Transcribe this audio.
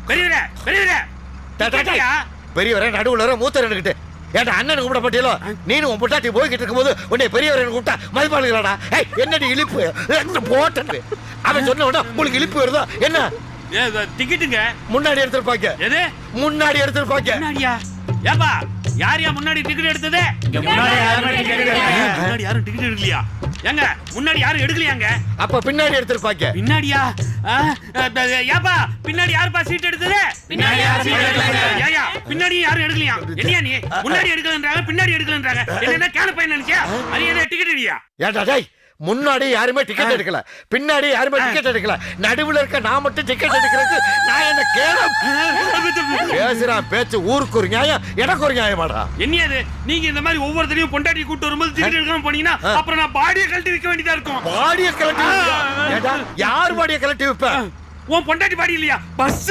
பெரியவரே பெரியவரே பெரியவரே நடுவுல மூத்த ரெண்டுகிட்டு ஏன்டா அண்ணன் கூப்பிட பட்டியலோ நீனும் உன் பொட்டாட்டி போய்கிட்டு இருக்கும்போது உன்னை பெரியவரேன்னு கூப்பிட்டா மதிப்பாளுங்களாடா என்னடி இழிப்பு போட்டு அவன் சொன்ன உடனே உங்களுக்கு இழிப்பு வருதோ என்ன டிக்கெட்டுங்க முன்னாடி எடுத்திருப்பாங்க எது முன்னாடி எடுத்திருப்பாங்க முன்னாடியா ஏப்பா யார் முன்னாடி டிக்கெட் எடுத்தது முன்னாடி யாரும் டிக்கெட் எடுக்கலையா ஏங்க முன்னாடி யாரும் எடுக்கலையாங்க அப்ப பின்னாடி எடுத்திருப்பாங்க பின்னாடியா ஏப்பா பின்னாடி யாருப்பா சீட் எடுத்தது ஏயா பின்னாடி யாரும் எடுக்கலையா என்னையா நீ முன்னாடி எடுக்கலன்றாங்க பின்னாடி எடுக்கலன்றாங்க என்ன கேன பையன் நினைச்சியா அது என்ன டிக்கெட் இல்லையா ஏடா டேய் முன்னாடி யாருமே டிக்கெட் எடுக்கல பின்னாடி யாருமே டிக்கெட் எடுக்கல நடுவுல இருக்க நான் மட்டும் டிக்கெட் எடுக்கிறது நான் என்ன கேளம் பேசுறான் பேச்சு ஊருக்கு ஒரு நியாயம் எனக்கு ஒரு நியாயமாடா என்னையாது நீங்க இந்த மாதிரி ஒவ்வொருத்தரையும் பொண்டாட்டி கூட்டு வரும்போது டிக்கெட் எடுக்காம போனீங்கன்னா அப்புறம் நான் பாடியை கழட்டி வைக்க வேண்டியதா இருக்கும் பாடியை கழட்டி யார் பாடியை கழட்டி வைப்பேன் உன் பொண்டாட்டி பாடி இல்லையா பஸ்